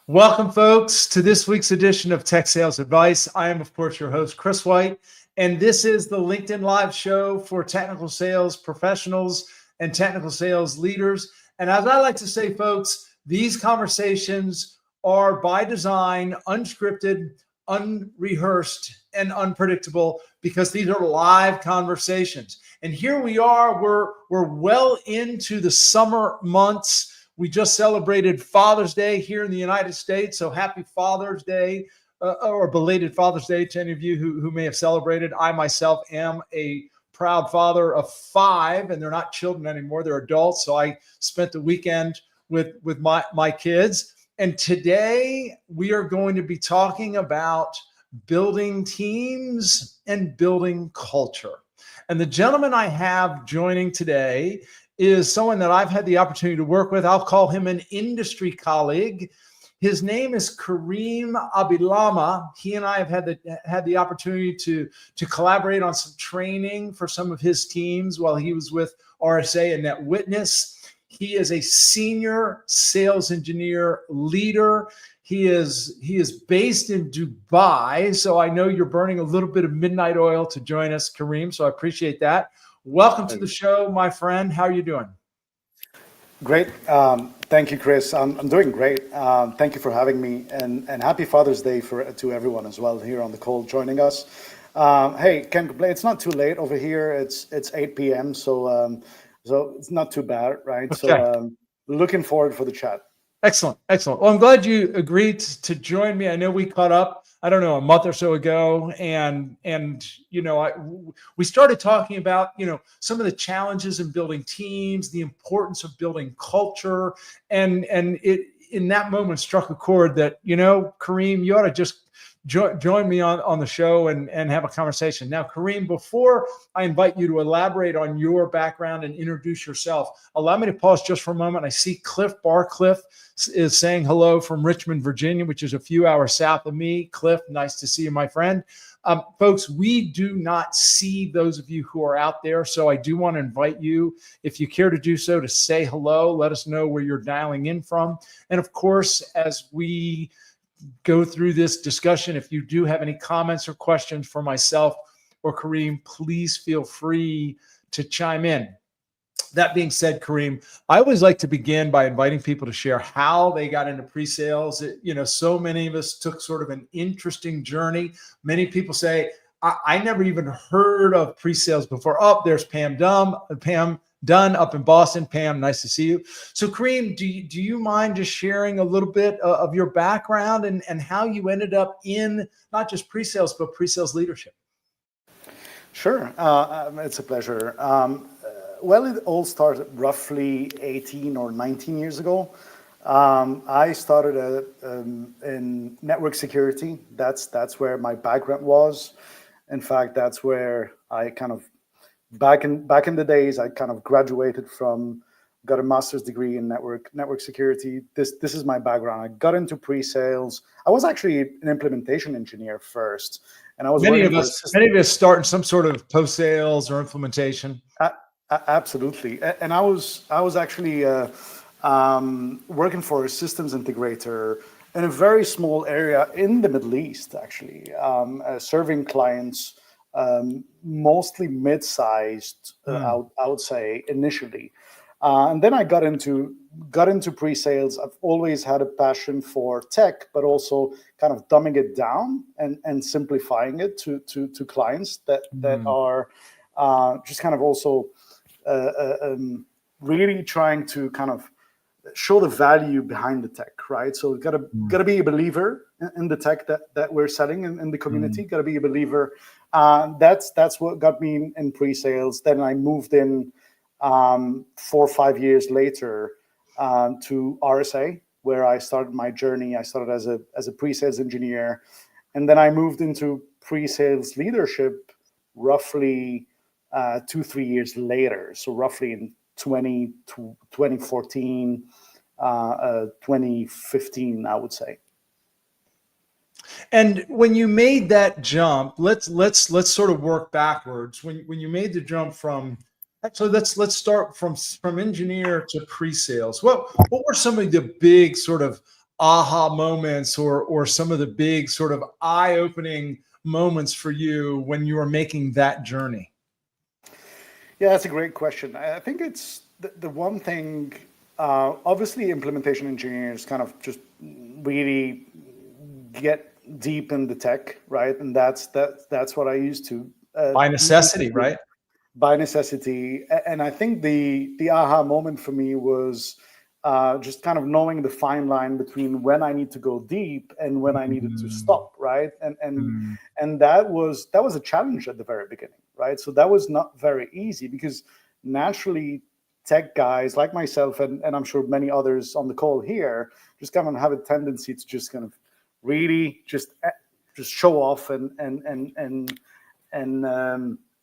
Welcome, folks, to this week's edition of Tech Sales Advice. I am, of course, your host, Chris White, and this is the LinkedIn Live show for technical sales professionals and technical sales leaders. And as I like to say, folks, these conversations are by design, unscripted, unrehearsed, and unpredictable because these are live conversations. And here we are, we're well into the summer months. We just celebrated Father's Day here in the United States. So happy Father's Day or belated Father's Day to any of you who may have celebrated. I myself am a proud father of 5, and they're not children anymore. They're adults. So I spent the weekend with my kids. And today we are going to be talking about building teams and building culture. And the gentleman I have joining today is someone that I've had the opportunity to work with. I'll call him an industry colleague. His name is Karim Abillama. He and I have had the opportunity to collaborate on some training for some of his teams while he was with RSA and NetWitness. He is a senior sales engineer leader. He is based in Dubai, so I know you're burning a little bit of midnight oil to join us, Karim, so I appreciate that. Welcome to the show, my friend. How are you doing? Great. Thank you, Chris. I'm doing great. Thank you for having me, and happy Father's Day to everyone as well here on the call joining us. Hey, can't complain. It's not too late over here. It's 8 p.m. So it's not too bad, right? Okay. So looking forward for the chat. Excellent. Well, I'm glad you agreed to join me. I know we caught up, I don't know, a month or so ago, and we started talking about, some of the challenges in building teams, the importance of building culture, and it in that moment struck a chord that, Karim, you ought to just join me on the show and have a conversation. Now, Karim, before I invite you to elaborate on your background and introduce yourself, allow me to pause just for a moment. I see Cliff Barcliff is saying hello from Richmond, Virginia, which is a few hours south of me. Cliff, nice to see you, my friend. Folks, we do not see those of you who are out there, so I do want to invite you, if you care to do so, to say hello. Let us know where you're dialing in from. And of course, as we go through this discussion, if you do have any comments or questions for myself or Karim, please feel free to chime in. That being said, Karim, I always like to begin by inviting people to share how they got into pre-sales. So many of us took sort of an interesting journey. Many people say, I never even heard of pre-sales before. Oh, there's Pam Dunn up in Boston. Pam, nice to see you. So Karim, do you mind just sharing a little bit of your background and how you ended up in not just pre-sales, but pre-sales leadership? Sure. It's a pleasure. Well, it all started roughly 18 or 19 years ago. I started in network security. That's where my background was. In fact, that's where I kind of back in the days I kind of graduated from, got a master's degree in network security. This is my background. I got into pre-sales. I was actually an implementation engineer first, and I was many of us start in some sort of post-sales or implementation. Absolutely, and I was actually working for a systems integrator in a very small area in the Middle East, actually, serving clients, mostly mid-sized, I would say initially, and then I got into pre-sales. I've always had a passion for tech, but also kind of dumbing it down and simplifying it to clients that are just kind of also really trying to kind of show the value behind the tech, right? So gotta be a believer in the tech that we're selling in the community. Gotta be a believer. That's what got me in pre-sales. Then I moved in 4 or 5 years later to RSA, where I started my journey. I started as a pre-sales engineer, and then I moved into pre-sales leadership roughly 2-3 years later. So roughly in 2014, 2015, I would say. And when you made that jump, let's sort of work backwards. When you made the jump from, actually let's start from engineer to pre-sales. What were some of the big sort of aha moments or some of the big sort of eye-opening moments for you when you were making that journey? Yeah, that's a great question. I think it's the one thing, obviously implementation engineers kind of just really get deep in the tech, right? And that's what I used to By necessity, right? by necessity. And I think the aha moment for me was just kind of knowing the fine line between when I need to go deep and when I needed to Mm, stop, right? mm, And that was a challenge at the very beginning, right? So that was not very easy because naturally tech guys like myself and I'm sure many others on the call here just kind of have a tendency to just kind of really just show off and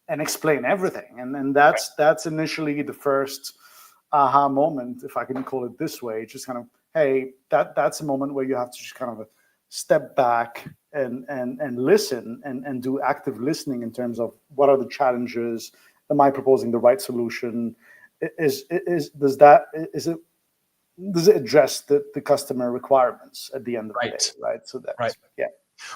explain everything. And that's initially the first aha moment, if I can call it this way. Just kind of, hey, that's a moment where you have to just kind of step back and listen and do active listening in terms of what are the challenges. Am I proposing the right solution? Does it address the customer requirements at the end of the day, right. right? So Right. that's, yeah.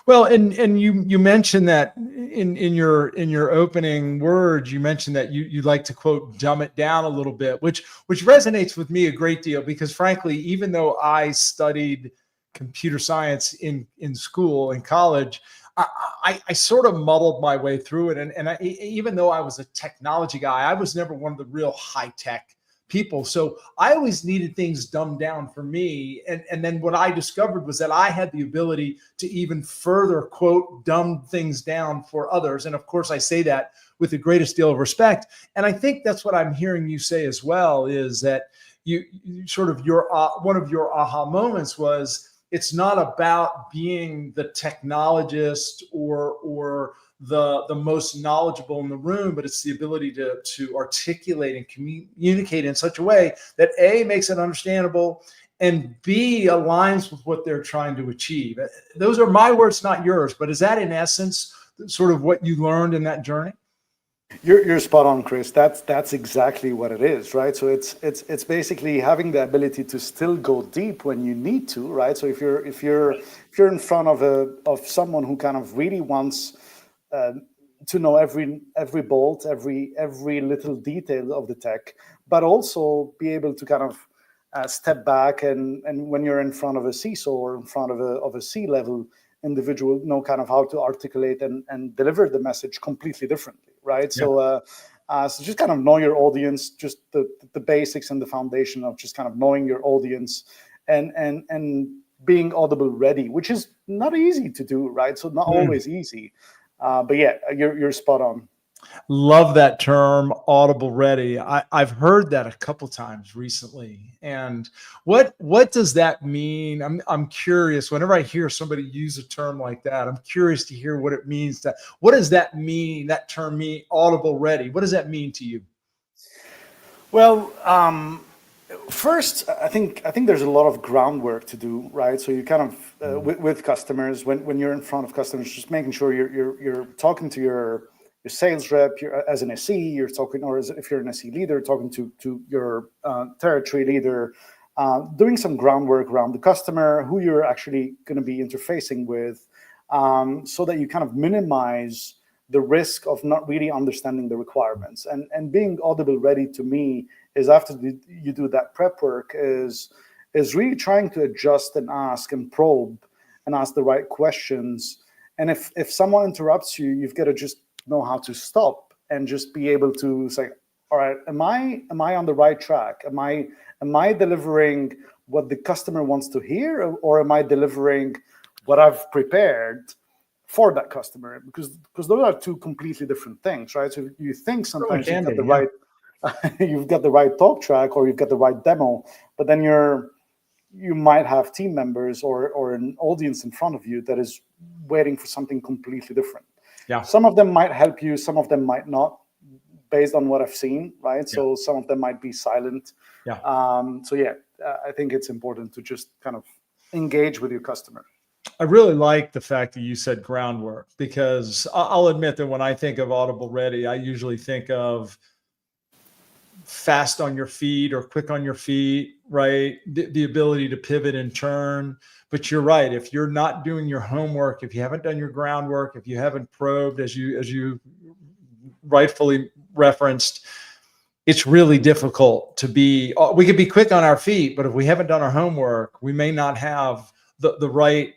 Well, and you mentioned that in your opening words, you mentioned that you like to quote dumb it down a little bit, which resonates with me a great deal because frankly, even though I studied computer science in school in college, I sort of muddled my way through it, and even though I was a technology guy, I was never one of the real high tech people. So I always needed things dumbed down for me. And then what I discovered was that I had the ability to even further quote dumb things down for others. And of course, I say that with the greatest deal of respect. And I think that's what I'm hearing you say as well, is that you sort of your one of your aha moments was it's not about being the technologist or the most knowledgeable in the room, but it's the ability to articulate and communicate in such a way that A, makes it understandable, and B, aligns with what they're trying to achieve. Those are my words, not yours, but is that in essence sort of what you learned in that journey? You're spot on, Chris. That's exactly what it is, right? So it's basically having the ability to still go deep when you need to, right? So if you're in front of someone who kind of really wants to know every bolt, every little detail of the tech, but also be able to kind of step back and when you're in front of a CISO or in front of a C-level individual, know kind of how to articulate and deliver the message completely differently, right? Yeah. So just kind of know your audience, just the basics and the foundation of just kind of knowing your audience and being audible ready, which is not easy to do, right? So not always easy. But yeah, you're spot on. Love that term, audible ready. I've heard that a couple times recently. And what does that mean? I'm curious. Whenever I hear somebody use a term like that, I'm curious to hear what it means. What does that mean? That term mean audible ready. What does that mean to you? Well, first, I think there's a lot of groundwork to do, right? So you kind of with customers when you're in front of customers, just making sure you're talking to your sales rep, as an SE, you're talking, or if you're an SE leader, talking to your territory leader, doing some groundwork around the customer, who you're actually going to be interfacing with, so that you kind of minimize the risk of not really understanding the requirements. And being audible ready to me is after you do that prep work is really trying to adjust and ask and probe and ask the right questions. And if someone interrupts you, you've got to just know how to stop and just be able to say, all right, am I on the right track? Am I delivering what the customer wants to hear, or am I delivering what I've prepared for that customer? Because those are two completely different things, right? So you think sometimes you've got the right you've got the right talk track or you've got the right demo, but then you might have team members or an audience in front of you that is waiting for something completely different. Yeah. Some of them might help you, some of them might not, based on what I've seen, right? Yeah. So some of them might be silent. Yeah. I think it's important to just kind of engage with your customer. I really like the fact that you said groundwork, because I'll admit that when I think of audible ready, I usually think of fast on your feet or quick on your feet, right? The ability to pivot and turn. But you're right. If you're not doing your homework, if you haven't done your groundwork, if you haven't probed, as you rightfully referenced, it's really difficult to be. We could be quick on our feet, but if we haven't done our homework, we may not have the right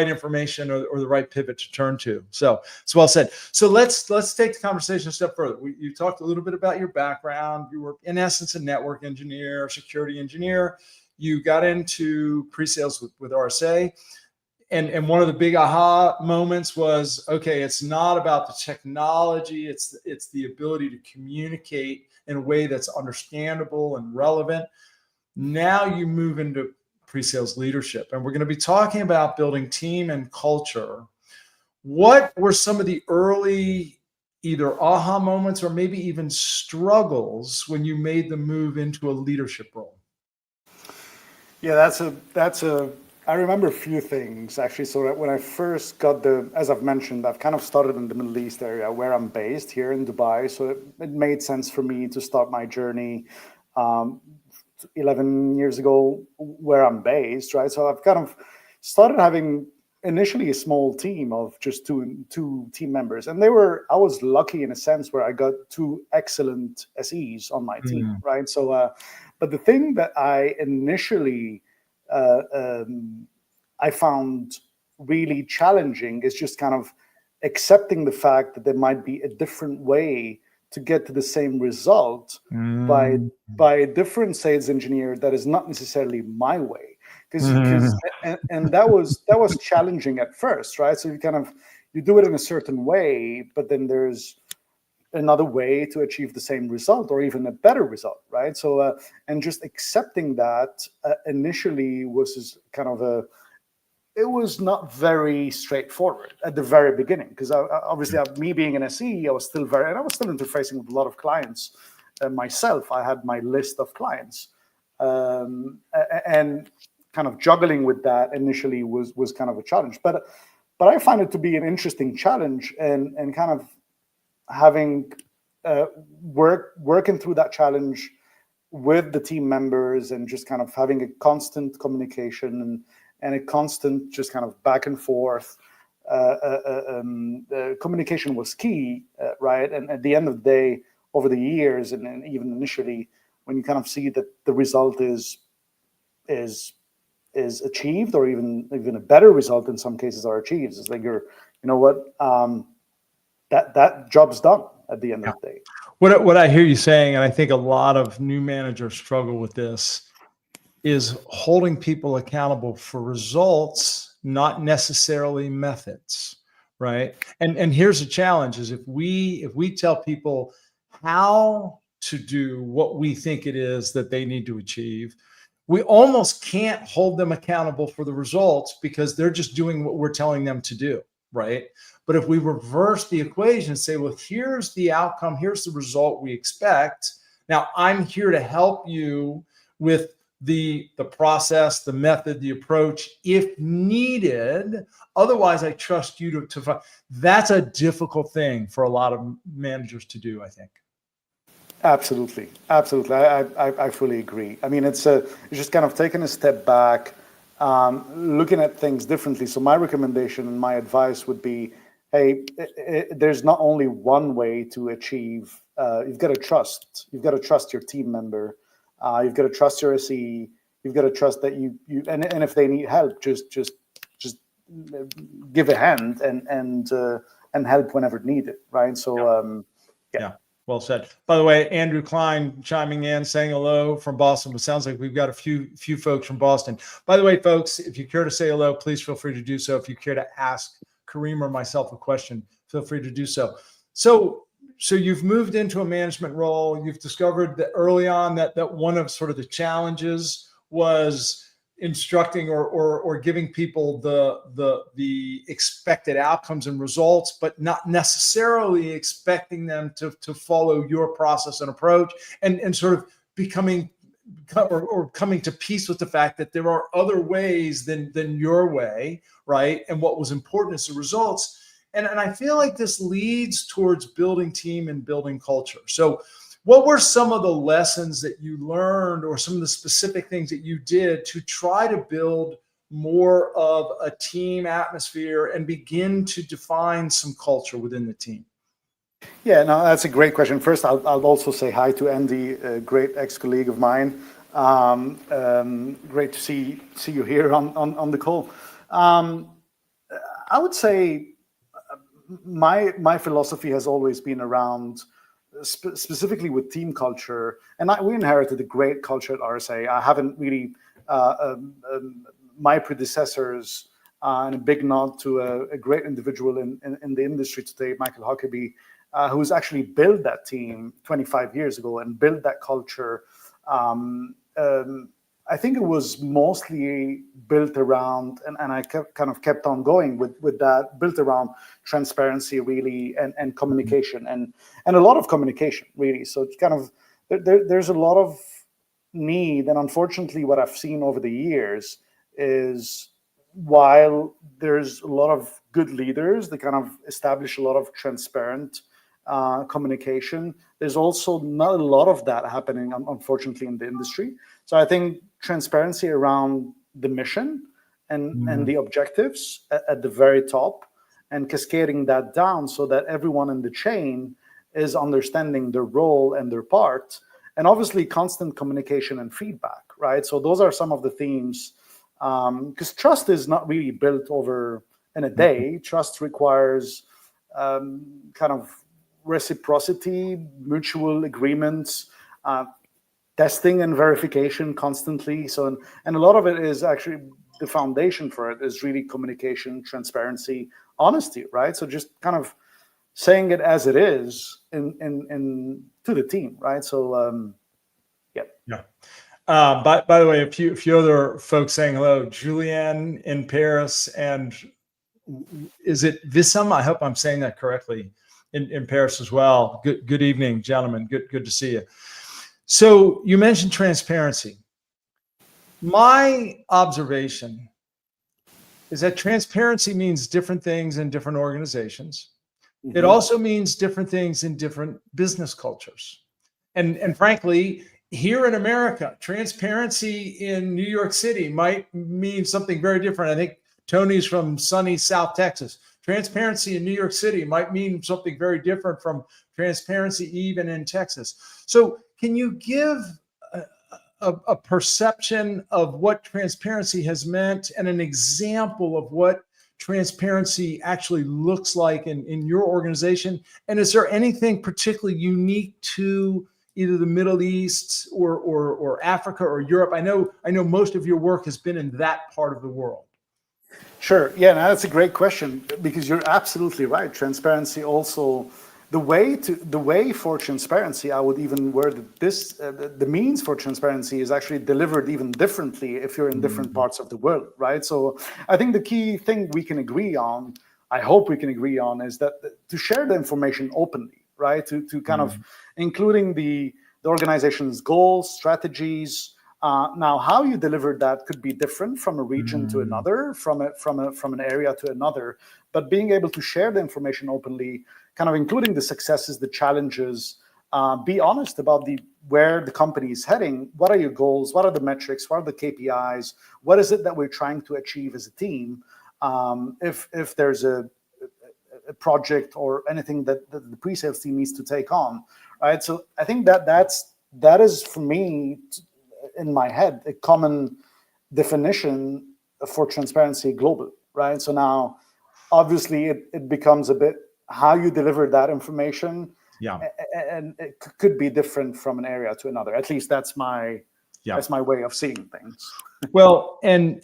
information or the right pivot to turn to. So it's well said. So let's take the conversation a step further. You talked a little bit about your background. You were in essence a network engineer, security engineer. You got into pre-sales with RSA. And one of the big aha moments was, okay, it's not about the technology. It's the ability to communicate in a way that's understandable and relevant. Now you move into pre-sales leadership, and we're going to be talking about building team and culture. What were some of the early either aha moments or maybe even struggles when you made the move into a leadership role? Yeah, I remember a few things actually. So when I first got as I've mentioned, I've kind of started in the Middle East area where I'm based here in Dubai. So it made sense for me to start my journey 11 years ago where I'm based, right? So I've kind of started having initially a small team of just two team members. And I was lucky in a sense where I got two excellent SEs on my team, right? So, but the thing that I initially I found really challenging is just kind of accepting the fact that there might be a different way to get to the same result by a different sales engineer that is not necessarily my way. And that was challenging at first, right? So you do it in a certain way, but then there's another way to achieve the same result or even a better result, right? So and just accepting that initially was kind of it was not very straightforward at the very beginning, because obviously me being an SE, I was still interfacing with a lot of clients myself. I had my list of clients, and kind of juggling with that initially was kind of a challenge. But I find it to be an interesting challenge, and kind of having working through that challenge with the team members, and just kind of having a constant communication and a constant just kind of back and forth. Communication was key, right? And at the end of the day, over the years, and even initially, when you kind of see that the result is achieved, or even a better result in some cases are achieved, it's like you know what, that job's done at the end of the day. What I hear you saying, and I think a lot of new managers struggle with this, is holding people accountable for results, not necessarily methods, right? And here's the challenge: is if we tell people how to do what we think it is that they need to achieve, we almost can't hold them accountable for the results, because they're just doing what we're telling them to do, right? But if we reverse the equation and say, well, here's the outcome, here's the result we expect. Now I'm here to help you with the process, the method, the approach, if needed. Otherwise, I trust you to. That's a difficult thing for a lot of managers to do, I think. Absolutely. I fully agree. I mean, it's just kind of taking a step back, looking at things differently. So my recommendation and my advice would be, hey, there's not only one way to achieve. You've got to trust your team member. You've got to trust your SE. You've got to trust that you and if they need help, just give a hand and help whenever needed, right? So yeah. Well said. By the way, Andrew Klein chiming in, saying hello from Boston. It sounds like we've got a few folks from Boston. By the way, folks, if you care to say hello, please feel free to do so. If you care to ask Karim or myself a question, feel free to do so. So you've moved into a management role. You've discovered that early on that one of sort of the challenges was instructing or giving people the expected outcomes and results, but not necessarily expecting them to follow your process and approach, and sort of becoming or coming to peace with the fact that there are other ways than your way, right? And what was important is the results. And I feel like this leads towards building team and building culture. So What were some of the lessons that you learned, or some of the specific things that you did to try to build more of a team atmosphere and begin to define some culture within the team? Yeah, no, that's a great question. First, I'll also say hi to Andy, a great ex-colleague of mine. Great to see you here on the call. I would say my philosophy has always been around specifically with team culture, and we inherited a great culture at RSA. I haven't really my predecessors, and a big nod to a great individual in the industry today, Michael Huckabee, who's actually built that team 25 years ago and built that culture. I think it was mostly built around, and I kept on going with that, built around transparency, really, and communication, and a lot of communication, really. So it's kind of, there's a lot of need, and unfortunately what I've seen over the years is, while there's a lot of good leaders that kind of establish a lot of transparent communication, there's also not a lot of that happening, unfortunately, in the industry. So I think transparency around the mission and the objectives at the very top, and cascading that down so that everyone in the chain is understanding their role and their part, and obviously constant communication and feedback, right? So those are some of the themes, because trust is not really built over in a day. Trust requires kind of reciprocity, mutual agreements, testing and verification constantly. So, and a lot of it is actually, the foundation for it is really communication, transparency, honesty, right? So just kind of saying it as it is in to the team, right? So, yeah. By the way, a few other folks saying hello. Julianne in Paris, and is it Vissam? I hope I'm saying that correctly. In Paris as well. Good evening, gentlemen. Good to see you. So you mentioned transparency. My observation is that transparency means different things in different organizations. Mm-hmm. It also means different things in different business cultures. And frankly, here in America, transparency in New York City might mean something very different. I think Tony's from sunny South Texas. Transparency in New York City might mean something very different from transparency even in Texas. So can you give a perception of what transparency has meant, and an example of what transparency actually looks like in your organization? And is there anything particularly unique to either the Middle East or Africa or Europe? I know most of your work has been in that part of the world. Sure. Yeah, no, that's a great question, because you're absolutely right. Transparency also, the way for transparency, I would even word this, the means for transparency is actually delivered even differently if you're in different parts of the world, right? So I think the key thing we can agree on, I hope we can agree on, is that to share the information openly, right? To kind of including the organization's goals, strategies. Now, how you deliver that could be different from a region to another, from an area to another. But being able to share the information openly, kind of including the successes, the challenges, be honest about where the company is heading. What are your goals? What are the metrics? What are the KPIs? What is it that we're trying to achieve as a team? If there's a project or anything that the pre-sales team needs to take on, right? So I think that is for me, in my head, a common definition for transparency globally, right? So now, obviously, it becomes a bit how you deliver that information, and it could be different from an area to another. At least that's my way of seeing things. Well, and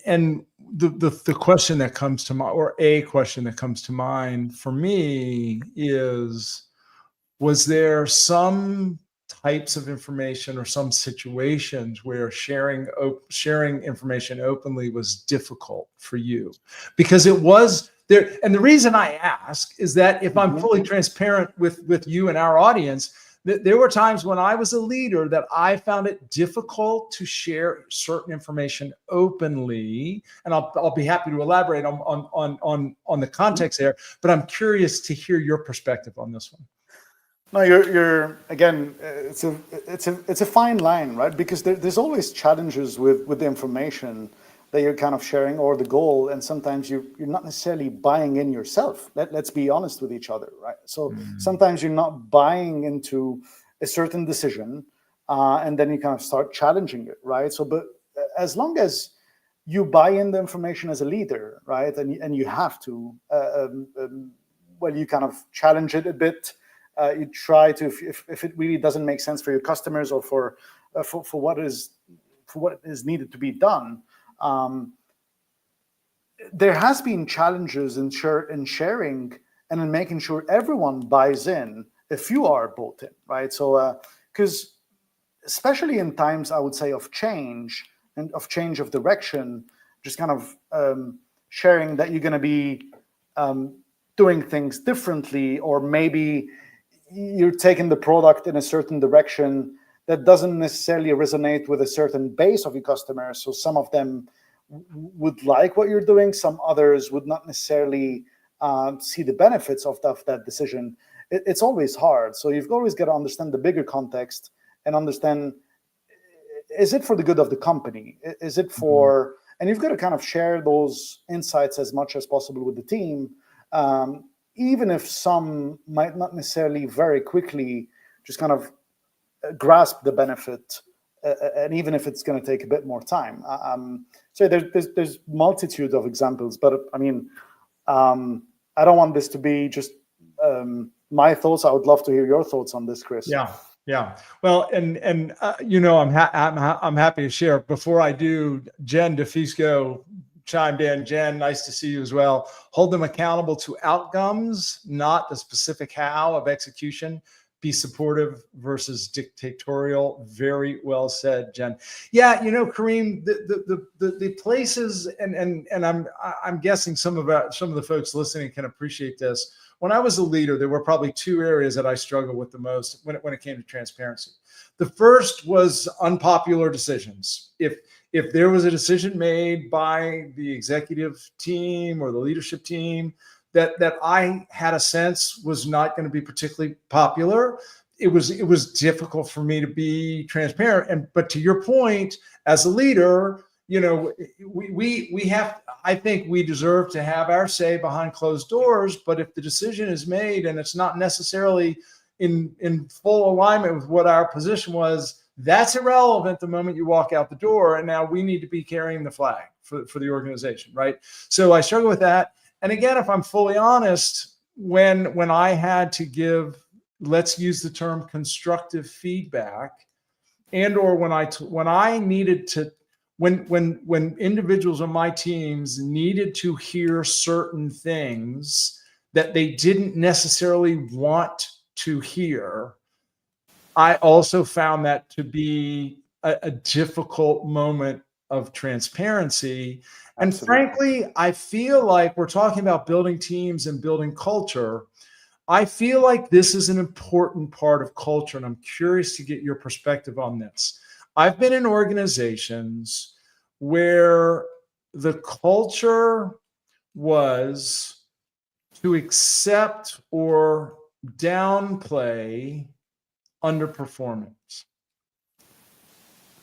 the question that comes to mind, or a question that comes to mind for me, is, was there some types of information or some situations where sharing information openly was difficult for you? Because it was there. And the reason I ask is that if I'm fully transparent with you and our audience, there were times when I was a leader that I found it difficult to share certain information openly. And I'll be happy to elaborate on the context there, but I'm curious to hear your perspective on this one. No, you're again. It's a fine line, right? Because there's always challenges with the information that you're kind of sharing or the goal, and sometimes you're not necessarily buying in yourself. Let's be honest with each other, right? So sometimes you're not buying into a certain decision, and then you kind of start challenging it, right? So, but as long as you buy in the information as a leader, right, and you have to, well, you kind of challenge it a bit. You try to, if it really doesn't make sense for your customers or for what is needed to be done. There has been challenges in sharing and in making sure everyone buys in if you are bought in, right? So, because especially in times, I would say, of change and of change of direction, just kind of sharing that you're going to be doing things differently, or maybe you're taking the product in a certain direction that doesn't necessarily resonate with a certain base of your customers. So some of them would like what you're doing, some others would not necessarily see the benefits of that decision. It's always hard. So you've always got to understand the bigger context and understand, is it for the good of the company? Is it for, and you've got to kind of share those insights as much as possible with the team. Even if some might not necessarily very quickly just kind of grasp the benefit, and even if it's going to take a bit more time. So there's multitude of examples, but I mean, I don't want this to be just my thoughts. I would love to hear your thoughts on this, Chris. Yeah. Well, and you know, I'm happy to share. Before I do, Jen DeFisco chimed in. Jen, nice to see you as well. Hold them accountable to outcomes, not the specific how of execution. Be supportive versus dictatorial. Very well said, Jen. Yeah, you know, Karim, the places, and I'm guessing some of the folks listening can appreciate this. When I was a leader, there were probably two areas that I struggled with the most when it came to transparency. The first was unpopular decisions. If there was a decision made by the executive team or the leadership team that I had a sense was not going to be particularly popular, it was difficult for me to be transparent. But to your point, as a leader, you know, we have, I think we deserve to have our say behind closed doors. But if the decision is made and it's not necessarily in full alignment with what our position was, that's irrelevant the moment you walk out the door. And now we need to be carrying the flag for the organization, right? So I struggle with that. And again, if I'm fully honest, when I had to give, let's use the term constructive feedback, and or when I needed to, when individuals on my teams needed to hear certain things that they didn't necessarily want to hear, I also found that to be a difficult moment of transparency. And Absolutely. frankly, I feel like we're talking about building teams and building culture. I feel like this is an important part of culture, and I'm curious to get your perspective on this. I've been in organizations where the culture was to accept or downplay underperformance.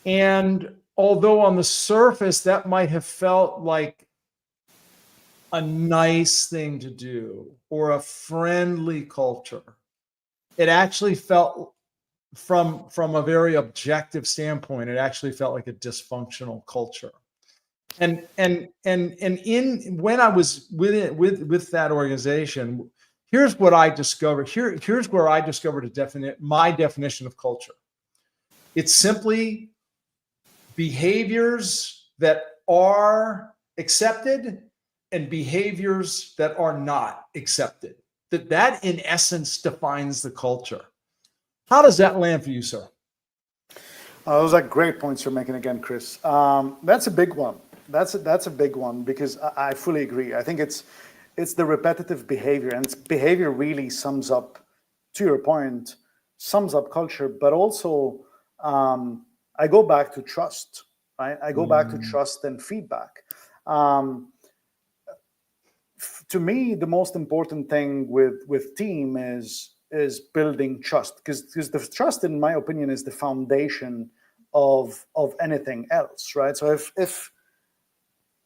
And although on the surface that might have felt like a nice thing to do or a friendly culture, it actually felt, from a very objective standpoint, it actually felt like a dysfunctional culture. And in when I was with that organization, here's what I discovered. Here's where I discovered my definition of culture. It's simply behaviors that are accepted and behaviors that are not accepted. That in essence defines the culture. How does that land for you, sir? Those are great points you're making again, Chris. That's a big one. That's a big one, because I fully agree. I think it's the repetitive behavior, and behavior really sums up, to your point, sums up culture. But also, I go back to trust, right? I go back to trust and feedback. To me, the most important thing with team is building trust, because the trust, in my opinion, is the foundation of anything else, right? So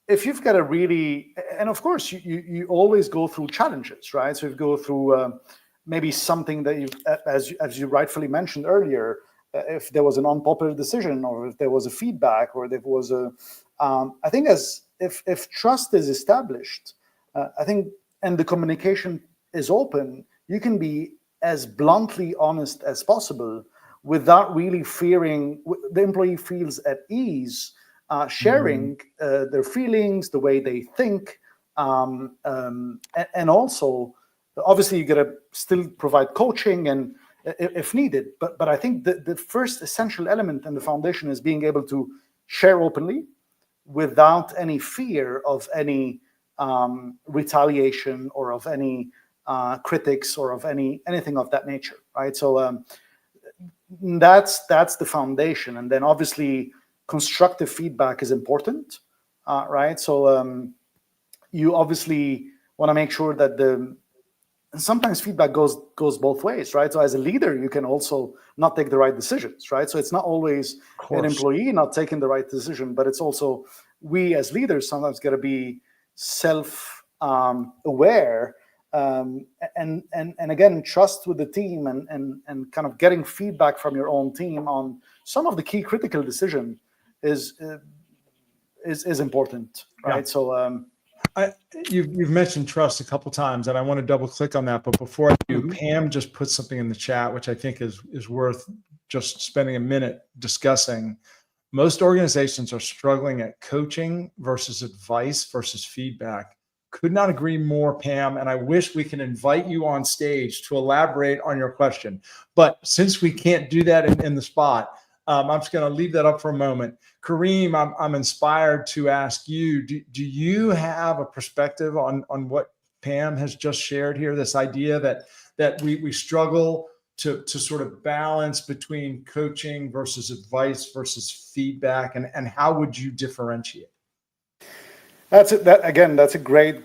if you've got a really, and of course you always go through challenges, right? So you go through maybe something that you, as you rightfully mentioned earlier, if there was an unpopular decision, or if there was a feedback, or there was a, I think if trust is established, I think, and the communication is open, you can be as bluntly honest as possible without really fearing. The employee feels at ease sharing their feelings, the way they think, and also, obviously, you got to still provide coaching and if needed. But I think the first essential element and the foundation is being able to share openly without any fear of any retaliation, or of any critics, or of anything of that nature, right? So that's the foundation. And then obviously constructive feedback is important, right? So you obviously want to make sure that sometimes feedback goes both ways, right? So as a leader, you can also not take the right decisions, right? So it's not always an employee not taking the right decision, but it's also we as leaders sometimes got to be self-aware, and again, trust with the team, and kind of getting feedback from your own team on some of the key critical decision is important, right? Yeah. So you've mentioned trust a couple times, and I want to double click on that. But before I do, Pam just put something in the chat, which I think is worth just spending a minute discussing. Most organizations are struggling at coaching versus advice versus feedback. Could not agree more, Pam. And I wish we can invite you on stage to elaborate on your question. But since we can't do that in the spot, I'm just going to leave that up for a moment. Karim, I'm inspired to ask you, do you have a perspective on what Pam has just shared here? This idea that we struggle to sort of balance between coaching versus advice versus feedback, and how would you differentiate? That's a great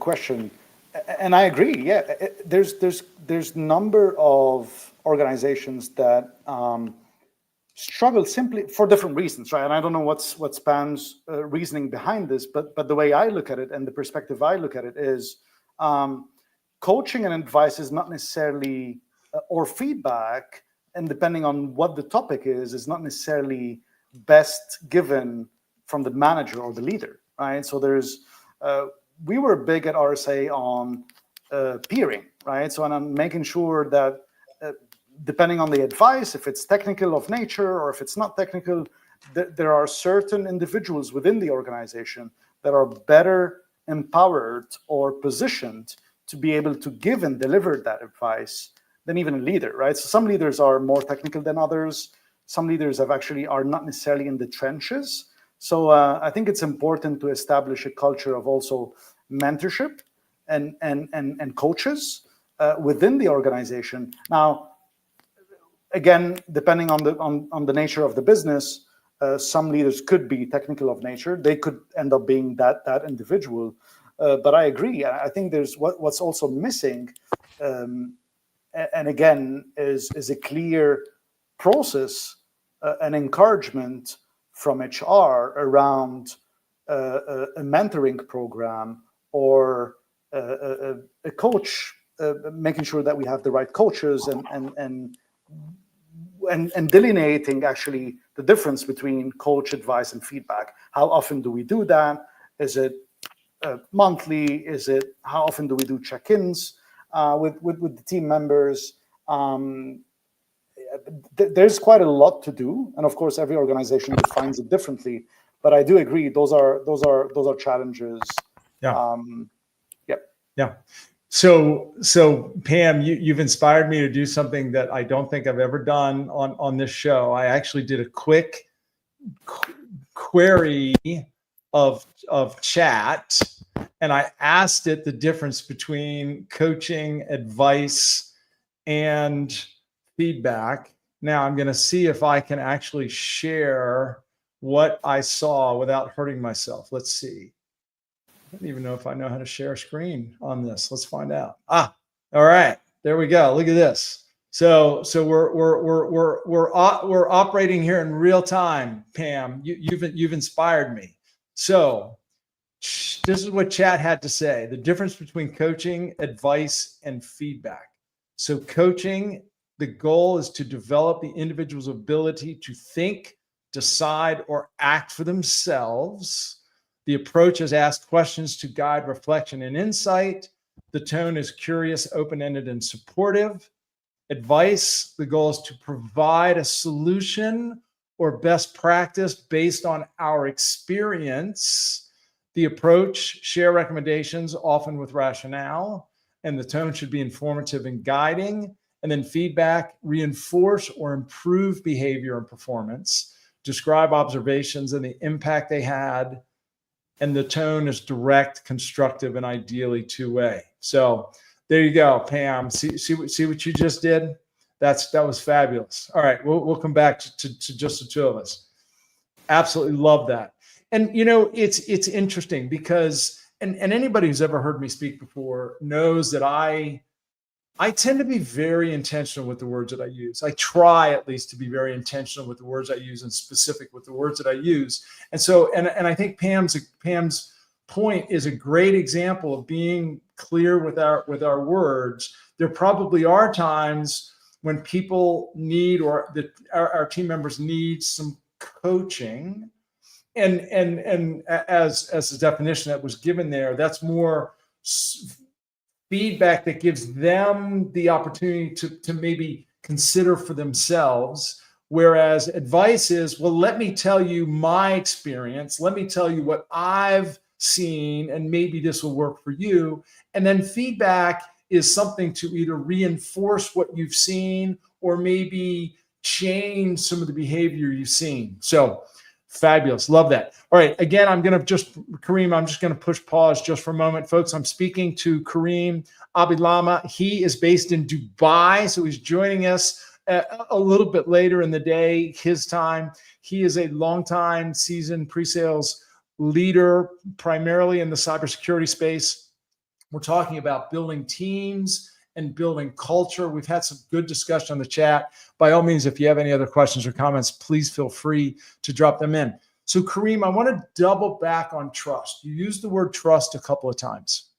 question, and I agree. Yeah, there's number of organizations that struggle simply for different reasons, right? And I don't know what's Pam's reasoning behind this, but the way I look at it and the perspective I look at it is, coaching and advice is not necessarily, or feedback, and depending on what the topic is not necessarily best given from the manager or the leader, right? So we were big at RSA on peering, right? So, and I'm making sure that depending on the advice, if it's technical of nature or if it's not technical, there are certain individuals within the organization that are better empowered or positioned to be able to give and deliver that advice than even a leader, right? So some leaders are more technical than others. Some leaders are not necessarily in the trenches. So I think it's important to establish a culture of also mentorship and coaches within the organization. Now, again, depending on the nature of the business, some leaders could be technical of nature. They could end up being that individual. But I agree. I think there's what's also missing, and again, is a clear process, an encouragement from HR around a mentoring program, or a coach, making sure that we have the right coaches, and delineating actually the difference between coach advice and feedback. How often do we do that? Is it monthly? Is it, how often do we do check-ins with the team members? There's quite a lot to do, and of course, every organization defines it differently. But I do agree; those are challenges. Yeah. Yeah. So Pam, you've inspired me to do something that I don't think I've ever done on this show. I actually did a quick query of chat, and I asked it the difference between coaching, advice, and feedback. Now I'm going to see if I can actually share what I saw without hurting myself. Let's see. I don't even know if I know how to share a screen on this. Let's find out. All right. There we go. Look at this. So we're operating here in real time, Pam. You've inspired me. So this is what chat had to say: the difference between coaching, advice, and feedback. So coaching, the goal is to develop the individual's ability to think, decide, or act for themselves. The approach is ask questions to guide reflection and insight. The tone is curious, open-ended, and supportive. Advice, the goal is to provide a solution or best practice based on our experience. The approach, share recommendations, often with rationale, and the tone should be informative and guiding. And then feedback, reinforce or improve behavior and performance, describe observations and the impact they had. And the tone is direct, constructive, and ideally two-way. So there you go, Pam. See what you just did? That was fabulous. All right, we'll come back to just the two of us. Absolutely love that. And you know, it's interesting because and anybody who's ever heard me speak before knows that I tend to be very intentional with the words that I use. I try at least to be very intentional with the words I use and specific with the words that I use. And so, and I think Pam's point is a great example of being clear with our words. There probably are times when people need, or our team members need some coaching. And as the definition that was given there, that's more feedback that gives them the opportunity to maybe consider for themselves. Whereas advice is, well, let me tell you my experience. Let me tell you what I've seen, and maybe this will work for you. And then feedback is something to either reinforce what you've seen or maybe change some of the behavior you've seen. So fabulous. Love that. All right. Again, Karim, I'm just going to push pause just for a moment. Folks, I'm speaking to Karim Abillama. He is based in Dubai, so he's joining us a little bit later in the day, his time. He is a longtime seasoned pre-sales leader, primarily in the cybersecurity space. We're talking about building teams and building culture. We've had some good discussion on the chat. By all means, if you have any other questions or comments, please feel free to drop them in. So Karim, I want to double back on trust. You used the word trust a couple of times.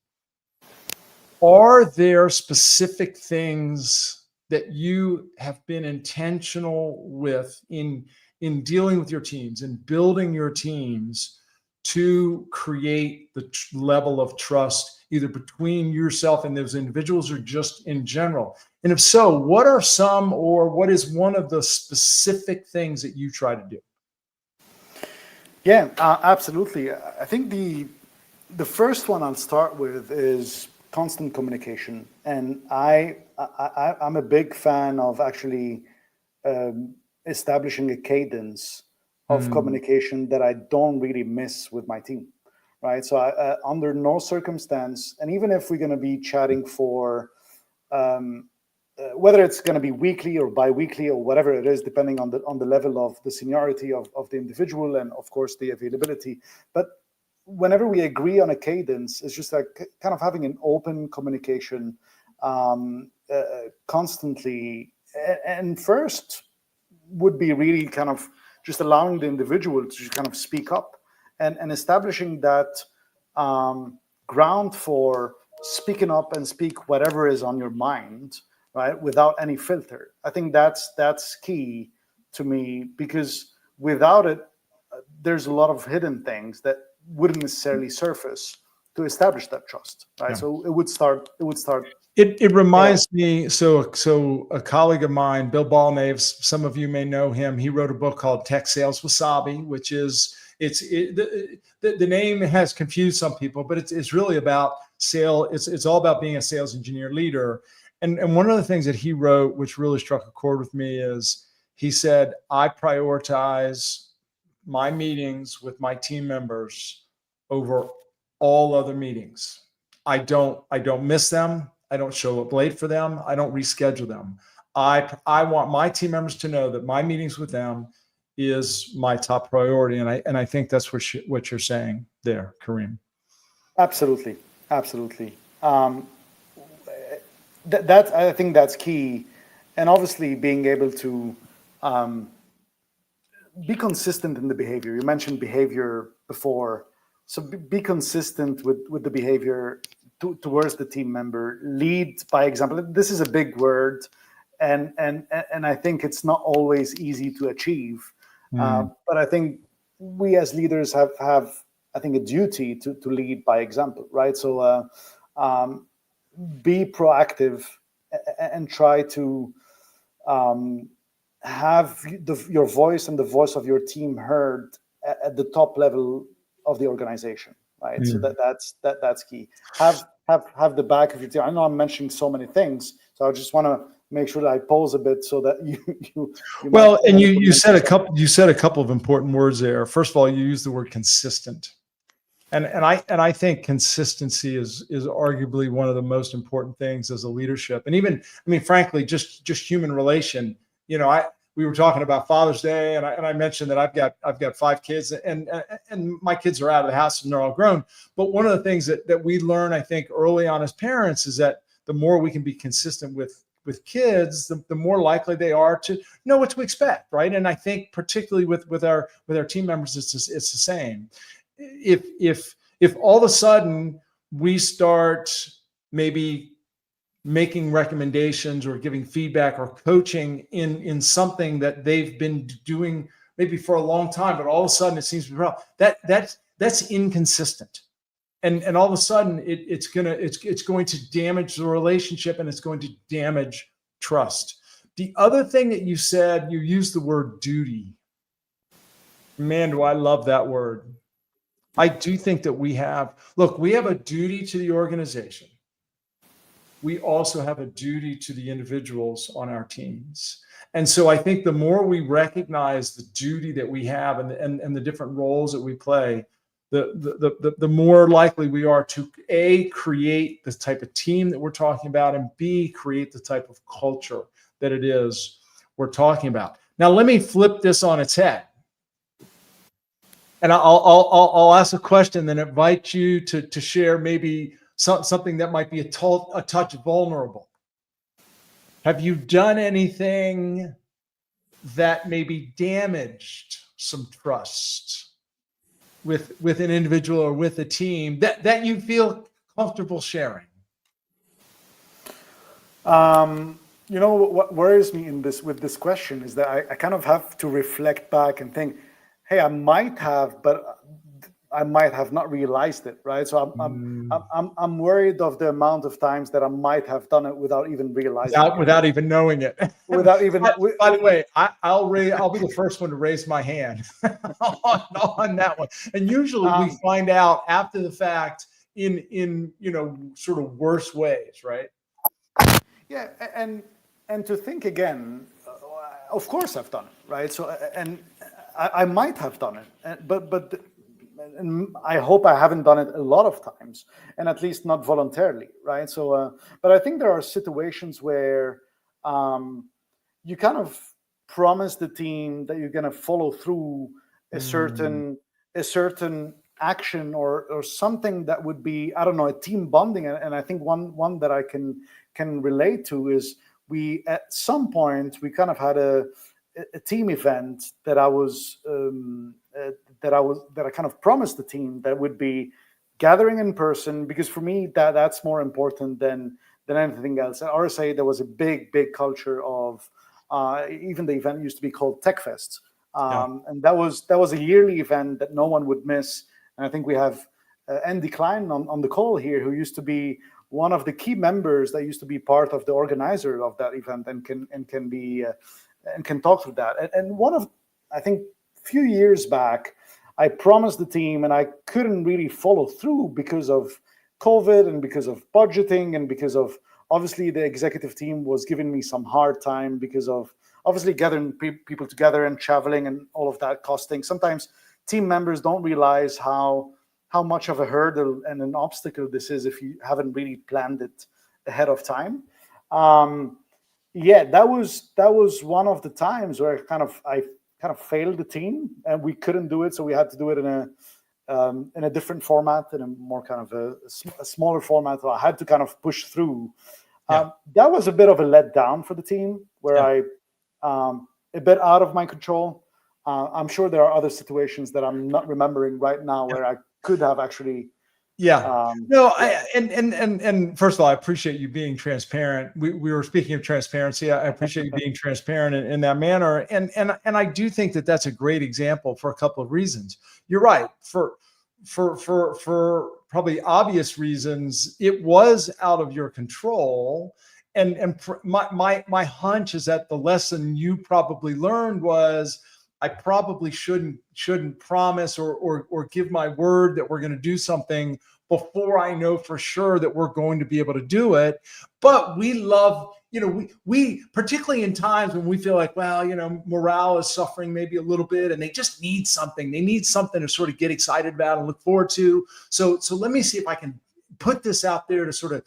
Are there specific things that you have been intentional with in dealing with your teams and building your teams to create the level of trust either between yourself and those individuals or just in general? And if so, what are some, or what is one of the specific things that you try to do? Yeah, absolutely. I think the first one I'll start with is constant communication. And I'm a big fan of actually establishing a cadence of communication that I don't really miss with my team, right? So under no circumstance, and even if we're going to be chatting for whether it's going to be weekly or bi-weekly or whatever it is, depending on the level of the seniority of the individual and of course the availability. But whenever we agree on a cadence, it's just like kind of having an open communication constantly. And first would be really kind of just allowing the individual to kind of speak up and establishing that ground for speaking up and speak whatever is on your mind, right, without any filter. I think that's key to me, because without it, there's a lot of hidden things that wouldn't necessarily surface to establish that trust, right? Yeah. So it would start. It reminds me, so a colleague of mine, Bill Ballnaves, some of you may know him. He wrote a book called Tech Sales Wasabi, which is the name has confused some people, but it's really about sale. It's all about being a sales engineer leader. And one of the things that he wrote, which really struck a chord with me, is he said, I prioritize my meetings with my team members over all other meetings. I don't miss them. I don't show up late for them. I don't reschedule them. I want my team members to know that my meetings with them is my top priority. And I think that's what you're saying there, Karim. Absolutely. I think that's key, and obviously being able to be consistent in the behavior. You mentioned behavior before, so be consistent with the behavior towards the team member. Lead by example. This is a big word, and I think it's not always easy to achieve. But I think we as leaders have I think a duty to lead by example, right? So be proactive and try to have your voice and the voice of your team heard at the top level of the organization, right? So that's key. Have the back of your team. I know I'm mentioning so many things, so I just want to make sure that I pause a bit so that you well, and you said a couple of important words there. First of all, you used the word consistent. And I think consistency is arguably one of the most important things as a leadership. And even, I mean, frankly, just human relation. You know, we were talking about Father's Day, and I mentioned that I've got 5 kids, and my kids are out of the house and they're all grown. But one of the things that we learn, I think, early on as parents is that the more we can be consistent with kids, the more likely they are to know what to expect, right? And I think particularly with our team members, it's the same. If all of a sudden we start maybe making recommendations or giving feedback or coaching in something that they've been doing maybe for a long time, but all of a sudden it seems to be wrong, that's inconsistent. And all of a sudden it's going to damage the relationship, and it's going to damage trust. The other thing that you said, you used the word duty. Man, do I love that word. I do think that we have a duty to the organization. We also have a duty to the individuals on our teams. And so I think the more we recognize the duty that we have and the different roles that we play, the more likely we are to A, create the type of team that we're talking about, and B, create the type of culture that it is we're talking about. Now, let me flip this on its head. And I'll ask a question, then invite you to share maybe something that might be a touch vulnerable. Have you done anything that maybe damaged some trust with an individual or with a team that you feel comfortable sharing? You know, what worries me with this question is that I kind of have to reflect back and think, hey, I might have, but I might have not realized it, right? So I'm worried of the amount of times that I might have done it without even realizing it. Without even knowing it. Without even. By the way, I'll be the first one to raise my hand on that one. And usually we find out after the fact in sort of worse ways, right? Yeah, and to think again, of course I've done it, right? So and I might have done it, but and I hope I haven't done it a lot of times, and at least not voluntarily, right? So, but I think there are situations where you kind of promise the team that you're going to follow through a certain action or something that would be, I don't know, a team bonding. And I think one that I can relate to is we at some point we kind of had a team event that I kind of promised the team that would be gathering in person, because for me that's more important than anything else. At RSA there was a big culture of even the event used to be called Tech Fest, and that was a yearly event that no one would miss. And I think we have Andy Klein on the call here, who used to be one of the key members that used to be part of the organizer of that event and can talk through that. And one of, I think, few years back, I promised the team, and I couldn't really follow through because of COVID and because of budgeting and because of obviously the executive team was giving me some hard time because of obviously gathering people together and traveling and all of that costing. Sometimes team members don't realize how much of a hurdle and an obstacle this is if you haven't really planned it ahead of time. Yeah, that was one of the times where I kind of failed the team and we couldn't do it, so we had to do it in a different format, in a more kind of a smaller format. So I had to kind of push through. That was a bit of a letdown for the team, where a bit out of my control. I'm sure there are other situations that I'm not remembering right now where I could have actually. And first of all, I appreciate you being transparent. We were speaking of transparency. I appreciate you being transparent in that manner. And I do think that that's a great example for a couple of reasons. You're right. For probably obvious reasons, it was out of your control. And my hunch is that the lesson you probably learned was, I probably shouldn't promise or give my word that we're going to do something before I know for sure that we're going to be able to do it. But we love, we particularly in times when we feel like, well, morale is suffering maybe a little bit, and they just need something. They need something to sort of get excited about and look forward to. So let me see if I can put this out there to sort of,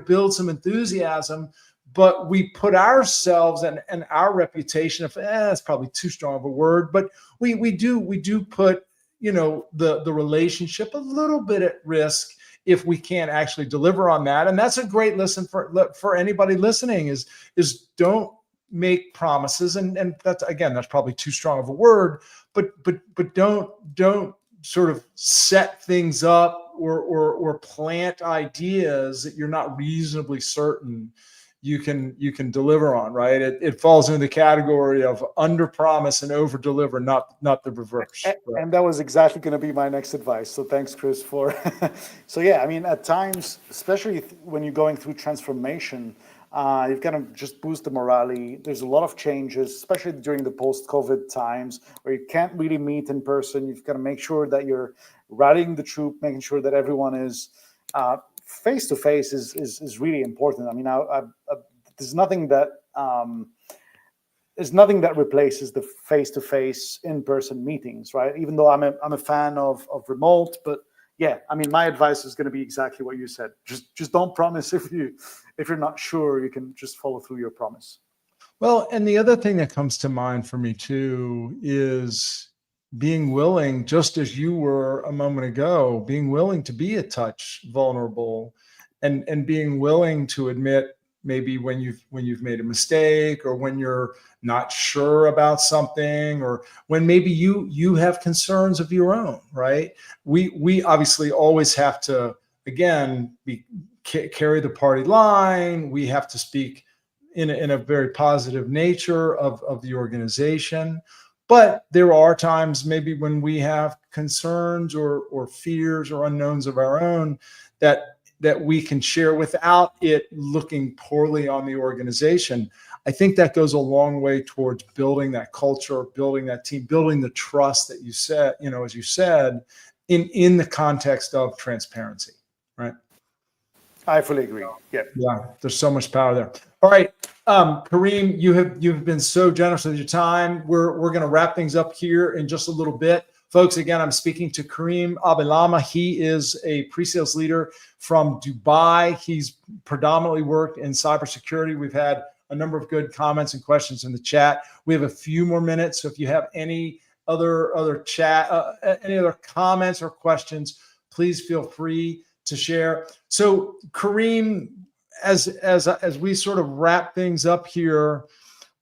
build some enthusiasm. But we put ourselves and our reputation, that's probably too strong of a word, but we do put, the relationship a little bit at risk if we can't actually deliver on that. And that's a great lesson for anybody listening is don't make promises. And that's probably too strong of a word, but don't sort of set things up or plant ideas that you're not reasonably certain you can deliver on, right? It falls into the category of under promise and over deliver, not the reverse. Right? And that was exactly going to be my next advice. So thanks, Chris, for. So yeah, I mean, at times, especially when you're going through transformation, you've got to just boost the morale. There's a lot of changes, especially during the post-COVID times where you can't really meet in person. You've got to make sure that you're rallying the troop, making sure that everyone is face to face is really important. I mean, there's nothing that replaces the face to face in person meetings, right? Even though I'm a fan of remote, but yeah, I mean, my advice is going to be exactly what you said. Just don't promise if you're not sure. You can just follow through your promise. Well, and the other thing that comes to mind for me too is being willing, just as you were a moment ago, being willing to be a touch vulnerable and being willing to admit maybe when you've made a mistake, or when you're not sure about something, or when maybe you have concerns of your own, right? We obviously always have to, again, carry the party line. We have to speak in a very positive nature of the organization. But there are times maybe when we have concerns or fears or unknowns of our own that we can share without it looking poorly on the organization. I think that goes a long way towards building that culture, building that team, building the trust that you said, as you said, in the context of transparency, right? I fully agree. Yeah. There's so much power there. All right, Karim, you've been so generous with your time. We're going to wrap things up here in just a little bit. Folks, again, I'm speaking to Karim Abillama. He is a pre-sales leader from Dubai. He's predominantly worked in cybersecurity. We've had a number of good comments and questions in the chat. We have a few more minutes, so if you have any other chat, any other comments or questions, please feel free to share. So, Karim, as we sort of wrap things up here,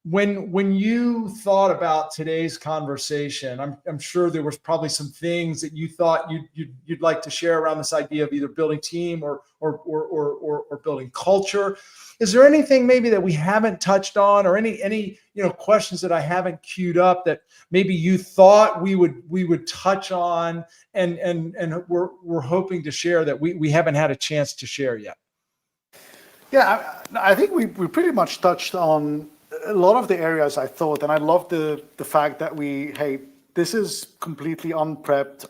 when you thought about today's conversation, I'm sure there was probably some things that you thought you'd like to share around this idea of either building team or building culture. Is there anything maybe that we haven't touched on, or any questions that I haven't queued up that maybe you thought we would touch on and we're hoping to share that we haven't had a chance to share yet? Yeah, I think we pretty much touched on a lot of the areas I thought, and I love the fact that this is completely unprepped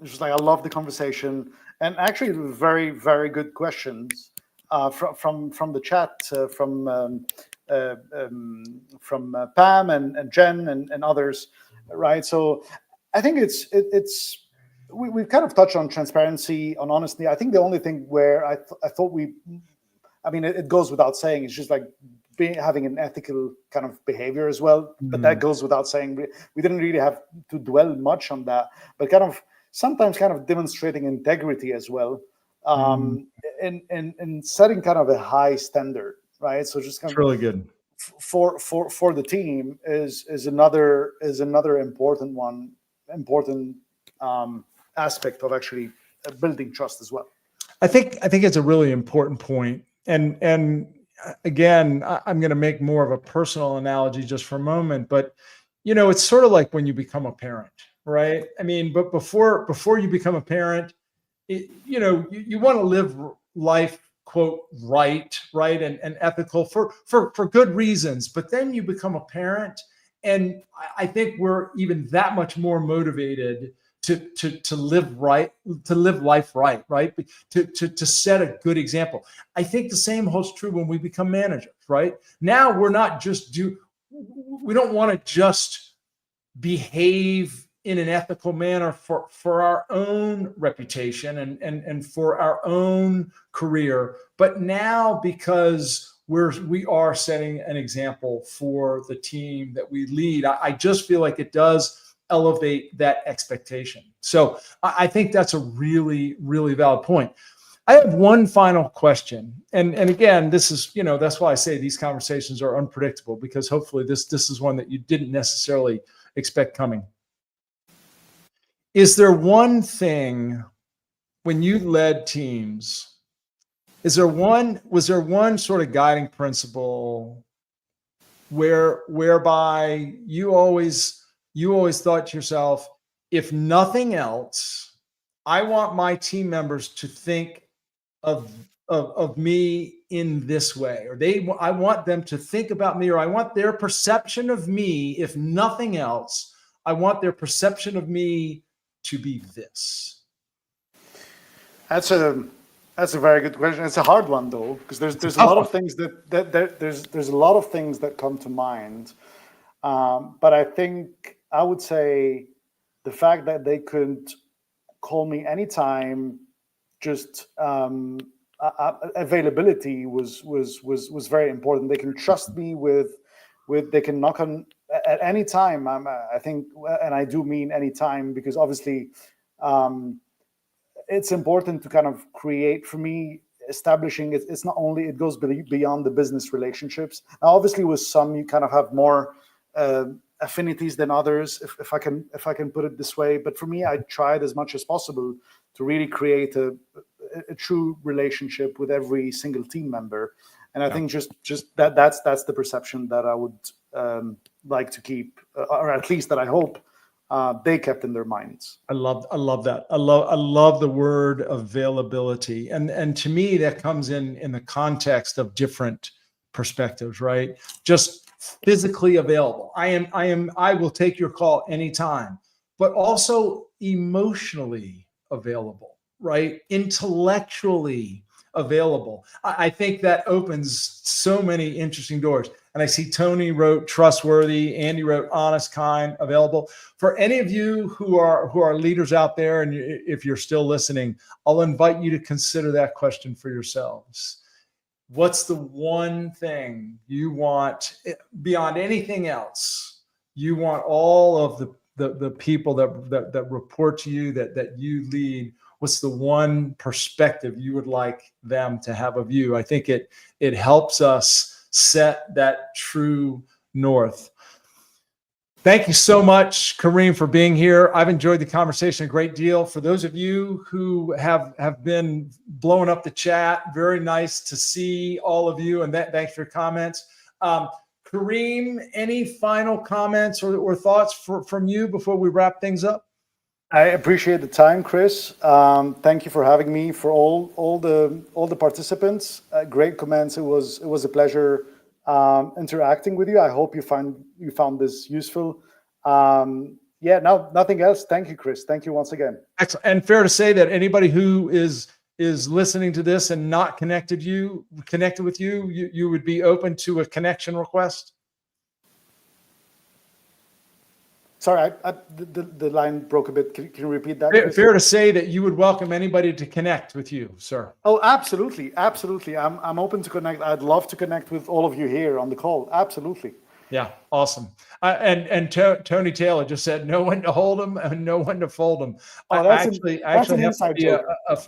just like, I love the conversation, and actually very, very good questions from the chat, from Pam and Jen and others, right? So I think we've kind of touched on transparency, on honesty. I think the only thing where I thought it goes without saying, it's just like having an ethical kind of behavior as well. But that goes without saying. We didn't really have to dwell much on that, but sometimes demonstrating integrity as well. and setting kind of a high standard, right? So just kind It's of really good. for the team is another important aspect of actually building trust as well. I think it's a really important point. And again, I'm going to make more of a personal analogy just for a moment, but it's sort of like when you become a parent, right? I mean, but before you become a parent, you want to live life, quote, right, and ethical for good reasons. But then you become a parent, and I think we're even that much more motivated to live right, to live life right, to set a good example. I think the same holds true when we become managers, right? Now we're not just we don't want to just behave in an ethical manner for our own reputation and for our own career, but now because we are setting an example for the team that we lead, I just feel like it does elevate that expectation. So I think that's a really, really valid point. I have one final question. And again, this is, that's why I say these conversations are unpredictable, because hopefully this is one that you didn't necessarily expect coming. Is there one thing when you led teams, was there one sort of guiding principle whereby you always thought to yourself, if nothing else, I want my team members to think of me in this way, or I want them to think about me, or I want their perception of me, if nothing else, I want their perception of me to be this. That's a very good question. It's a hard one though, because there's a lot of things there's a lot of things that come to mind. But I think I would say the fact that they could call me anytime, just availability was very important. They can trust me with they can knock on at any time. I think, and I do mean any time, because obviously it's important to kind of create, for me, establishing it. It's not only, it goes beyond the business relationships. Now, obviously with some you kind of have more affinities than others, if I can put it this way. But for me, I tried as much as possible to really create a true relationship with every single team member. And I think just that's the perception that I would like to keep, or at least that I hope they kept in their minds. I love that. I love the word availability, and to me that comes in the context of different perspectives, right? Just physically available. I will take your call anytime, but also emotionally available, right? Intellectually available. I think that opens so many interesting doors. And I see Tony wrote trustworthy, Andy wrote honest, kind, available. For any of you who are leaders out there, and if you're still listening, I'll invite you to consider that question for yourselves. What's the one thing you want beyond anything else? You want all of the people that report to you, that you lead. What's the one perspective you would like them to have of you? I think it helps us set that true north. Thank you so much, Karim, for being here. I've enjoyed the conversation a great deal. For those of you who have been blowing up the chat, very nice to see all of you, and thanks for your comments. Karim, any final comments or thoughts from you before we wrap things up? I appreciate the time, Chris. Thank you for having me. For all the participants, great comments. It was a pleasure interacting with you. I hope you found this useful. Nothing else. Thank you, Chris. Thank you once again. Excellent. And fair to say that anybody who is listening to this and not connected with you, you would be open to a connection request? Sorry, the line broke a bit. Can you repeat that? Fair to say that you would welcome anybody to connect with you, sir. Oh, absolutely. I'm open to connect. I'd love to connect with all of you here on the call. Absolutely. Yeah, awesome. Tony Taylor just said, know when to hold them and know when to fold them. Oh, I that's actually an happen to inside be joke.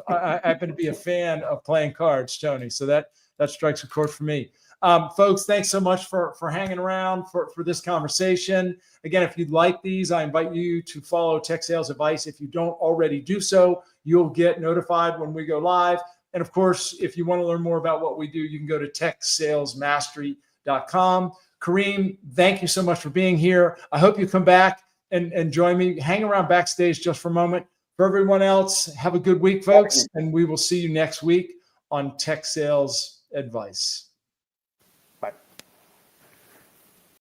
I happen to be a fan of playing cards, Tony. So that strikes a chord for me. Folks, thanks so much for hanging around for this conversation. Again, if you'd like these, I invite you to follow Tech Sales Advice. If you don't already do so, you'll get notified when we go live. And of course, if you want to learn more about what we do, you can go to techsalesmastery.com. Karim, thank you so much for being here. I hope you come back and join me. Hang around backstage just for a moment. For everyone else, have a good week, folks, and we will see you next week on Tech Sales Advice.